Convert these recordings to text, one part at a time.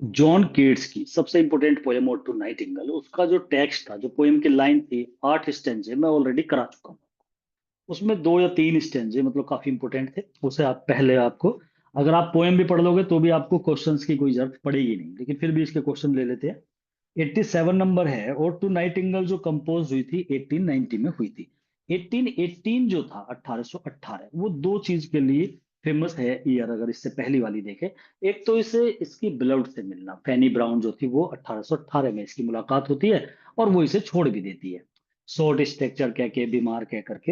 John Keats की सबसे important poem ode to nightingale, उसका जो टेक्स्ट था, जो पोएम की लाइन थी, 8 स्टेंजे मैं ऑलरेडी करा चुका हूँ। उसमें 2 या 3 स्टेंजे मतलब काफी इंपॉर्टेंट थे। उसे आप पहले आपको, अगर आप पोएम भी पढ़ लोगे तो भी आपको क्वेश्चंस की कोई जरूरत पड़ेगी नहीं, लेकिन फिर भी इसके क्वेश्चन ले लेते हैं। 87 नंबर है, और टू नाइटिंगेल जो कंपोज हुई थी 1890 में हुई थी। 1818 जो था 1818, वो दो चीज के लिए फेमस है ईयर, अगर इससे पहली वाली देखे। एक तो इसे इसकी बिलव्ड से मिलना, फैनी ब्राउन जो थी वो 1818 में इसकी मुलाकात होती है, और वो इसे छोड़ भी देती है। शॉर्ट स्ट्रक्चर कह के, बीमार कह करके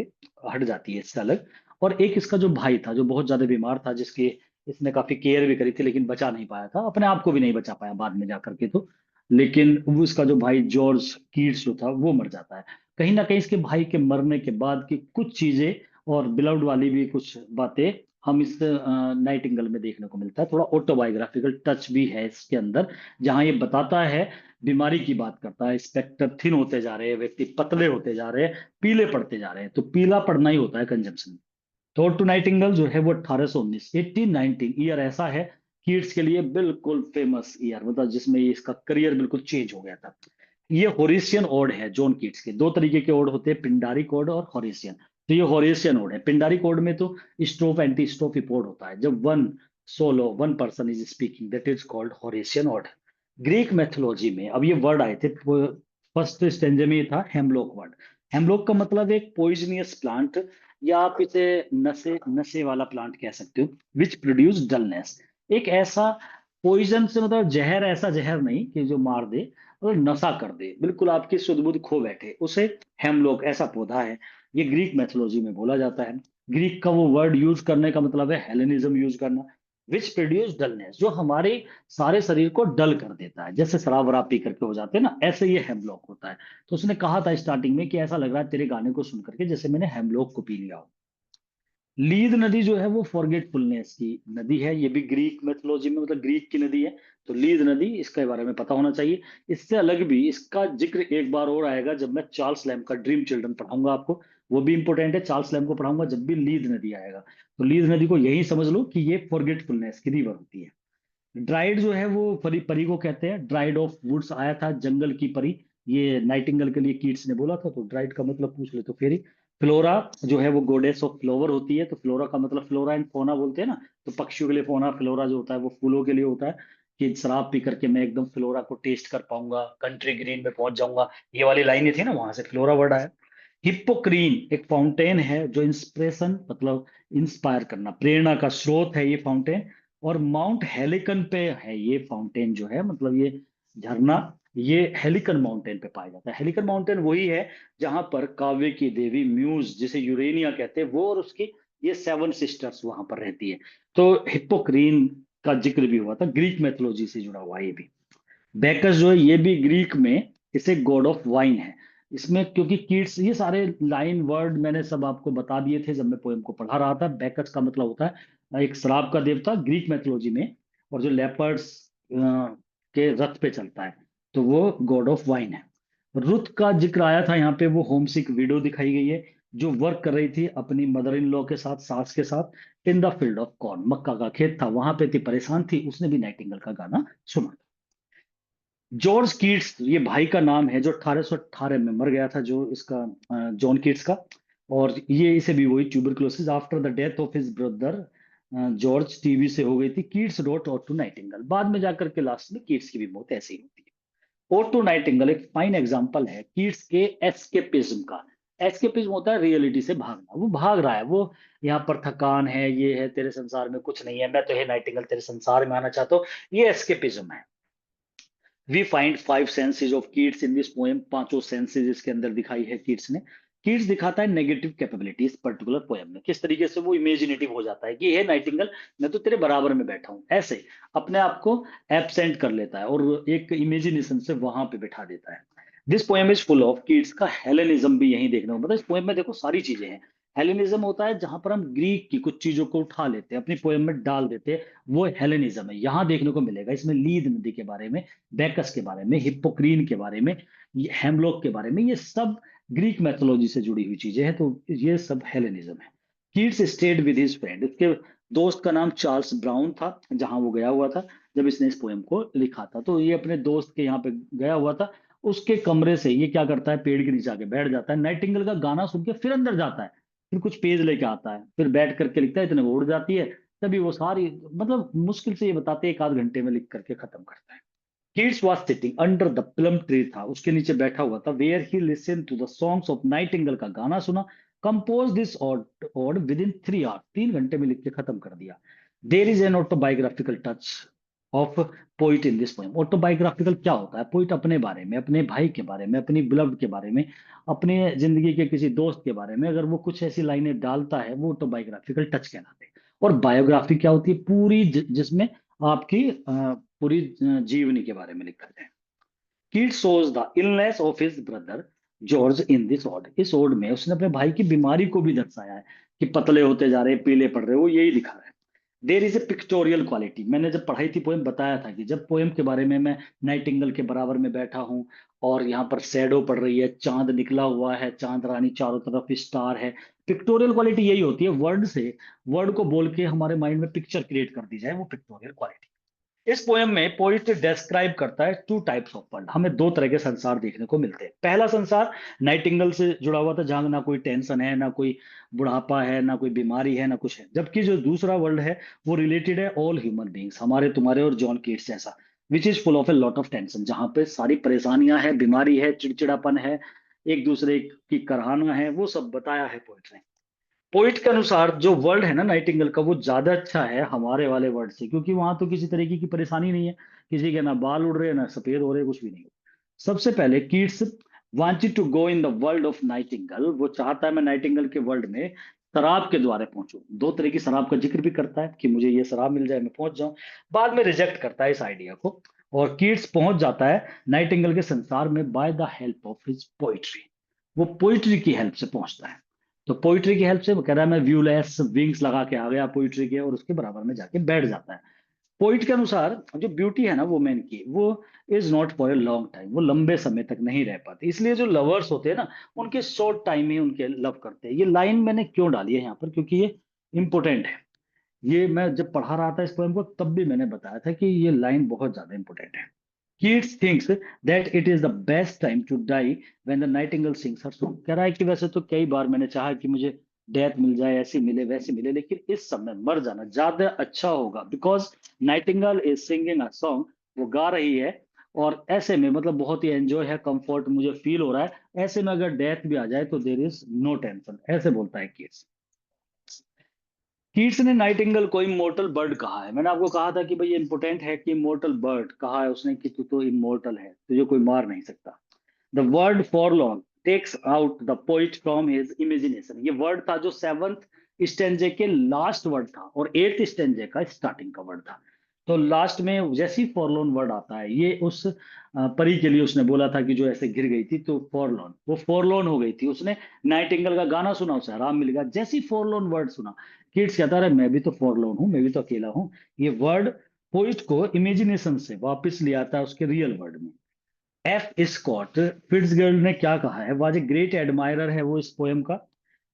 हट जाती है इससे अलग। और एक इसका जो भाई था जो बहुत ज्यादा बीमार था, जिसकी इसने काफी केयर भी करी थी, लेकिन बचा नहीं पाया था, अपने आप को भी नहीं बचा पाया बाद में जाकर के तो। लेकिन वो इसका जो भाई जॉर्ज कीट्स जो था वो मर जाता है। कहीं ना कहीं इसके भाई के मरने के बाद की कुछ चीजें और बिलव्ड वाली भी कुछ बातें हम इस नाइटिंगेल में देखने को मिलता है। थोड़ा ऑटोबायोग्राफिकल टच भी है इसके अंदर, जहां ये बताता है, बीमारी की बात करता है। स्पेक्टर थिन होते जा रहे हैं, व्यक्ति पतले होते जा रहे हैं, पीले पड़ते जा रहे हैं, तो पीला पड़ना ही होता है कंजम्पशन। तो टू नाइटिंगेल जो है वो 1819, 1819 ईयर ऐसा है किड्स के लिए बिल्कुल फेमस ईयर, मतलब जिसमें ये इसका करियर बिल्कुल चेंज हो गया था। ये होरेशियन ओड है। जॉन कीट्स के दो तरीके के ओड होते हैं, पिंडारिक ओड और होरेशियन। तो ये होरेशियन ओड है। पिंडारिक ओड में तो स्ट्रोफ एंटी स्ट्रोफ इपोड होता है, जब one solo one person is speaking, that is called Horatian ode. Greek mythology में अब ये वर्ड आए थे, फर्स्ट स्टेंजे में ये था हेमलॉक वर्ड। हेमलॉक का मतलब एक पॉइजनियस प्लांट, या आप इसे नशे नशे वाला प्लांट कह सकते हो, विच प्रोड्यूस डलनेस। एक ऐसा पॉइजन से मतलब जहर, ऐसा जहर नहीं कि जो मार दे, मतलब नशा कर दे, बिल्कुल आपकी सुध बुध खो बैठे, उसे हेमलॉक ऐसा पौधा है। ये ग्रीक मैथोलॉजी में बोला जाता है। ग्रीक का वो वर्ड यूज करने का मतलब है हेलेनिज्म यूज करना। विच प्रोड्यूस डलनेस, जो हमारे सारे शरीर को डल कर देता है, जैसे शराब वराब पी करके हो जाते हैं ना, ऐसे ये हेमलॉक होता है। तो उसने कहा था स्टार्टिंग में कि ऐसा लग रहा है तेरे गाने को सुन करके जैसे मैंने हेमलॉक को पी लिया हो। लीद नदी जो है वो फॉरगेटफुलनेस की नदी है, ये भी ग्रीक मैथोलॉजी में मतलब ग्रीक की नदी है। तो लीद नदी, इसके बारे में पता होना चाहिए। इससे अलग भी इसका जिक्र एक बार और आएगा जब मैं चार्ल्स लैम्ब का ड्रीम चिल्ड्रन पढ़ाऊंगा आपको। वो भी इंपॉर्टेंट है, चार्ल्स लैम्ब को पढ़ाऊंगा जब भी लीद नदी आएगा। तो लीद नदी को यही समझ लो कि ये फॉरगेटफुलनेस की रिवर होती है। ड्राइड जो है वो परी, परी को कहते हैं। ड्राइड ऑफ वुड्स आया था, जंगल की परी। ये नाइटिंगेल के लिए कीट्स ने बोला था, तो ड्राइड का मतलब पूछ ले तो फिर ही। फ्लोरा जो है वो गोडेस ऑफ फ्लावर होती है, तो फ्लोरा का मतलब फ्लोरा एंड फोना बोलते हैं ना। तो पक्षियों के लिए फोना, फ्लोरा जो होता है वो फूलों के लिए होता है। कि शराब पी करके मैं एकदम फ्लोरा को टेस्ट कर पाऊंगा, कंट्री ग्रीन में पहुंच जाऊंगा, ये वाली लाइनें थी ना, वहां से फ्लोरा वर्ड आया। हिप्पोक्रीन एक फाउंटेन है, जो इंस्पिरेशन मतलब इंस्पायर करना, प्रेरणा का स्रोत है ये फाउंटेन। और माउंट हेलिकन पे है ये फाउंटेन जो है, मतलब ये झरना, ये हेलिकन माउंटेन पे पाया जाता है। हेलिकन माउंटेन वही है जहां पर काव्य की देवी म्यूज, जिसे यूरेनिया कहते हैं, वो और उसकी ये 7 सिस्टर्स वहां पर रहती है। तो हिप्पोक्रीन का जिक्र भी हुआ था, ग्रीक मैथोलॉजी से जुड़ा हुआ है ये भी। बैकस जो है ये भी ग्रीक में, इसे गॉड ऑफ वाइन है। इसमें क्योंकि कीट्स, ये सारे लाइन वर्ड मैंने सब आपको बता दिए थे जब मैं पोएम को पढ़ा रहा था। बैकस का मतलब होता है एक शराब का देवता ग्रीक मैथोलॉजी में, और जो लेपर्ड्स के रथ पे चलता है, तो वो गॉड ऑफ वाइन है। रुथ का जिक्र आया था यहाँ पे, वो होमसिक विडो दिखाई गई है, जो वर्क कर रही थी अपनी मदर इन लॉ के साथ, सास के साथ, in the field of corn, मक्का का खेत था वहां पे थी, परेशान थी, उसने भी नाइटिंगेल का गाना सुना। जॉर्ज कीट्स ये भाई का नाम है, जो 1818 में मर गया था, जो इसका जॉन कीट्स का। और ये इसे भी वही tuberculosis after the death of his brother George, TB से हो गई थी। कीट्स रोट और टू नाइटिंगेल, बाद में जाकर के लास्ट में कीट्स की भी मौत ऐसी ही होती है। और टू नाइटिंगेल एक फाइन एग्जांपल है कीट्स के एस्केपिज्म का। एस्केपिज्म होता है रियलिटी से भागना, वो भाग रहा है, वो यहाँ पर थकान है, ये है, तेरे संसार में कुछ नहीं है, मैं तो है नाइटिंगेल तेरे संसार में आना चाहता हूँ, ये एस्केपिज्म है। We find 5 senses of Keats in this poem, पांचों सेंसेस इसके अंदर दिखाई है कीट्स ने। कीट्स दिखाता है नेगेटिव कैपेबिलिटी इस पर्टिकुलर पोएम में, किस तरीके से वो इमेजिनेटिव हो जाता है कि हे नाइटिंगेल, मैं तो तेरे बराबर में बैठा हूं, ऐसे अपने आप को एब्सेंट कर लेता है और एक इमेजिनेशन से वहां पे बैठा देता है। This poem is full of Keats का हेलेनिज्म भी यही देखने को मतलब, इस पोएम में देखो सारी चीजें हैं। हेलेनिज्म होता है जहां पर हम ग्रीक की कुछ चीजों को उठा लेते हैं, अपनी पोएम में डाल देते हैं, वो हेलेनिज्म है। यहाँ देखने को मिलेगा इसमें लीद नदी के बारे में, बैकस के बारे में, हिप्पोक्रीन के बारे में, हेमलॉक के बारे में, ये सब ग्रीक मैथोलॉजी से जुड़ी हुई चीजें हैं, तो ये सब हेलेनिज्म है। Keats stayed with his friend, इसके दोस्त का नाम चार्ल्स ब्राउन था, जहां वो गया हुआ था जब इसने इस पोएम को लिखा था। तो ये अपने दोस्त के यहाँ पे गया हुआ था। उसके कमरे से ये क्या करता है, पेड़ के नीचे आके बैठ जाता है, नाइटिंगेल का गाना सुन के फिर अंदर जाता है, फिर कुछ पेज लेके आता है, फिर बैठ करके लिखता है, इतने वो उड़ जाती है। तभी वो सारी, मतलब मुश्किल से ये बताते हैं 1 आध घंटे में लिख करके खत्म करता है। Keats was sitting under the plum tree, था उसके नीचे बैठा हुआ था, where he listen to the songs of nightingale, का गाना सुना। Compose this ode within 3 hours, 3 घंटे में लिख के खत्म कर दिया। There is an autobiographical touch of poet in this poem. Autobiographical क्या होता है? पोइट अपने बारे में, अपने भाई के बारे में, अपनी बिलव्ड के बारे में, अपने जिंदगी के किसी दोस्त के बारे में अगर वो कुछ ऐसी लाइनें डालता है, वो ऑटोबायोग्राफिकल टच कहलाते हैं। और बायोग्राफी क्या होती है? पूरी जिसमें आपकी पूरी जीवनी के बारे में लिखा जाए। Keats shows the illness of his brother George in this ode, इस ओड में उसने अपने भाई की बीमारी को भी दर्शाया है कि पतले होते जा रहे हैं, पीले पड़ रहे हैं, वो यही दिखा रहा है। There is a pictorial quality, मैंने जब पढ़ाई थी पोएम बताया था कि जब पोएम के बारे में मैं नाइटिंगेल के बराबर में बैठा हूँ और यहाँ पर शैडो पड़ रही है, चांद निकला हुआ है, चांद रानी चारों तरफ स्टार है। पिक्टोरियल क्वालिटी यही होती है, वर्ड से वर्ड को बोल के हमारे माइंड में पिक्चर क्रिएट कर दी जाए, वो पिक्टोरियल क्वालिटी। इस पोएम में पोइट डिस्क्राइब करता है 2 टाइप्स ऑफ वर्ल्ड, हमें 2 तरह के संसार देखने को मिलते हैं। पहला संसार नाइटिंगेल से जुड़ा हुआ था, जहां ना कोई टेंशन है, ना कोई बुढ़ापा है, ना कोई बीमारी है, ना कुछ है। जबकि जो दूसरा वर्ल्ड है वो रिलेटेड है ऑल ह्यूमन बींग्स, हमारे तुम्हारे और जॉन केट्स जैसा, which is full of a lot of tension, जहां पे सारी परेशानियां है, बीमारी है, चिड़चिड़ापन है, एक दूसरे की कराहना है, वो सब बताया है पोइट ने। पोइट के अनुसार जो वर्ड है ना नाइटिंगेल का, वो ज्यादा अच्छा है हमारे वाले वर्ड से, क्योंकि वहां तो किसी तरीके की परेशानी नहीं है, किसी के ना बाल उड़ रहे हैं, ना सफेद हो रहे, कुछ भी नहीं। सबसे पहले Keats wanted to go in the world of nightingale, वो चाहता है मैं नाइटिंगेल के वर्ल्ड में शराब के द्वारा पहुंचूं। 2 तरह की शराब का जिक्र भी करता है कि मुझे ये शराब मिल जाए, मैं पहुंच जाऊं। बाद में रिजेक्ट करता है इस आइडिया को, और कीट्स पहुंच जाता है नाइटिंगेल के संसार में by the help of his poetry. वो पोइट्री की हेल्प से पहुंचता है। तो पोइट्री की हेल्प से वो कह रहा है मैं व्यूलेस विंग्स लगा के आ गया पोइट्री के, और उसके बराबर में जाके बैठ जाता है। पोइट के अनुसार जो ब्यूटी है ना वुमेन की, वो is not for a long time, वो लंबे समय तक नहीं रह पाती, इसलिए जो लवर्स होते हैं ना, उनके शॉर्ट टाइम में उनके लव करते हैं। ये लाइन मैंने क्यों डाली है यहाँ पर, क्योंकि ये इंपॉर्टेंट है। ये मैं जब पढ़ा रहा था इस पोएम को, तब भी मैंने बताया था कि ये लाइन बहुत ज्यादा इंपॉर्टेंट है। Keats thinks that it is the best time to die when the nightingale sings her song। कह रहा है कि वैसे तो कई बार मैंने चाहा कि मुझे डेथ मिल जाए, ऐसी मिले वैसी मिले, लेकिन इस समय मर जाना ज्यादा अच्छा होगा, because Nightingale is singing a song, वो गा रही है। और ऐसे में मतलब बहुत ही एंजॉय है, कंफर्ट मुझे फील हो रहा है, ऐसे में अगर डेथ भी आ जाए तो देर इज नो टेंशन, ऐसे बोलता है कीट्स। कीट्स ने नाइटिंगेल को इमोर्टल बर्ड कहा है। मैंने आपको कहा था कि भाई ये इंपॉर्टेंट है कि इमोर्टल बर्ड कहा है उसने, कि तू तो इमोर्टल है, तुझे कोई मार नहीं सकता। The word forlorn takes out the poet from his imagination, ये वर्ड था जो 7th स्टेंजे के लास्ट वर्ड था और 8th स्टेंजे का स्टार्टिंग का वर्ड था। तो लास्ट में जैसे ही फॉरलॉर्न वर्ड आता है, ये उस परी के लिए उसने बोला था कि जो ऐसे गिर गई थी, तो फॉरलॉर्न, वो फॉरलॉर्न हो गई थी, उसने नाइटिंगेल का गाना सुना, उसे आराम मिल गया। जैसे ही फॉरलॉर्न वर्ड सुना, किड्स कहता रहे मैं भी तो फॉरलॉर्न हूँ, मैं भी तो अकेला हूँ। ये वर्ड पोइट को इमेजिनेशन से वापस ले आता है उसके रियल वर्ड में। एफ स्कॉट फिट्जगेरल्ड ने क्या कहा है, वाज ए ग्रेट एडमायरर है वो इस पोएम का,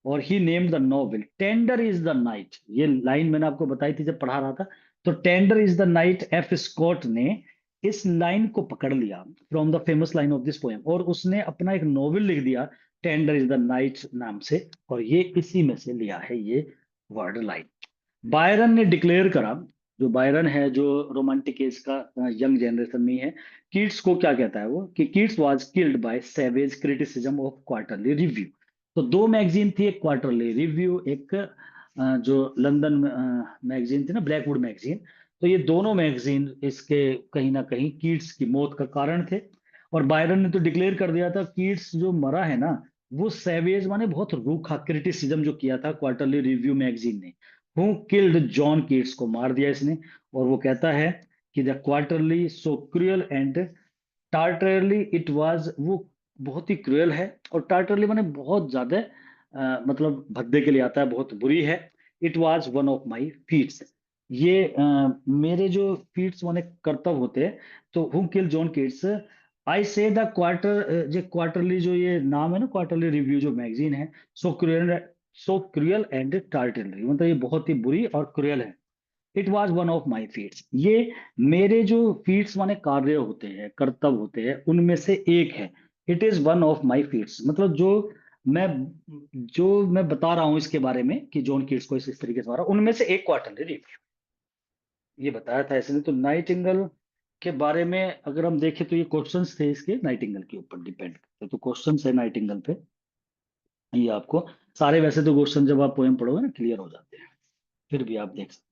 और he named the novel tender is the night. ये लाइन मैंने आपको बताई थी जब पढ़ा रहा था। तो tender is the night, F Scott ने इस लाइन को पकड़ लिया from the famous line of this poem, और उसने अपना एक नॉवेल लिख दिया टेंडर इज द नाइट नाम से, और ये इसी में से लिया है ये वर्ड लाइन। बायरन ने डिक्लेयर करा, जो बायरन है जो रोमांटिक एज का यंग जनरेशन में ही है, कीट्स को क्या कहता है वो, कि Keats was killed by savage criticism of quarterly review. तो 2 मैगजीन थी, एक क्वार्टरली रिव्यू, एक जो लंदन मैगजीन थी ना, ब्लैकवुड मैगजीन। तो ये दोनों मैगजीन इसके कहीं ना कहीं कीट्स की मौत का कारण थे। और बायरन ने तो डिक्लेयर कर दिया था कीट्स जो मरा है ना, वो सैवेज माने बहुत रूखा क्रिटिसिज्म जो किया था क्वार्टरली रिव्यू मैगजीन ने। हु किल्ड जॉन कीट्स को मार दिया इसने। और वो कहता है कि the quarterly so cruel and tartarly it was, वो बहुत ही क्रूअल है, और टार्टरली माने बहुत ज्यादा मतलब भद्दे के लिए आता है, बहुत बुरी है। It was one of my feats, ये मेरे जो फीट्स माने कर्तव्य होते हैं। तो who kill John Keats, I say the quarter, जो क्वार्टरली जो ये नाम है ना, क्वार्टरली रिव्यू जो मैगजीन है, so cruel, so cruel and टार्टिलरी, मतलब ये बहुत ही बुरी और क्रूअल है। It was one of my feats, ये मेरे जो फीट्स माने कार्य होते हैं, कर्तव्य होते हैं, उनमें से एक है। It is one of my feats, मतलब मैं जो मैं बता रहा हूं इसके बारे में कि जॉन कीट्स को इस तरीके से मारा, उनमें से एक को आर्टिलरी, ये बताया था ऐसे। नहीं तो नाइटिंगेल के बारे में अगर हम देखें तो ये क्वेश्चंस थे इसके नाइटिंगेल के ऊपर डिपेंड करते, तो क्वेश्चंस है नाइटिंगेल पे, ये आपको सारे वैसे तो क्वेश्चन जब आप पोएम पढ़ोगे ना क्लियर हो जाते हैं, फिर भी आप देख सकते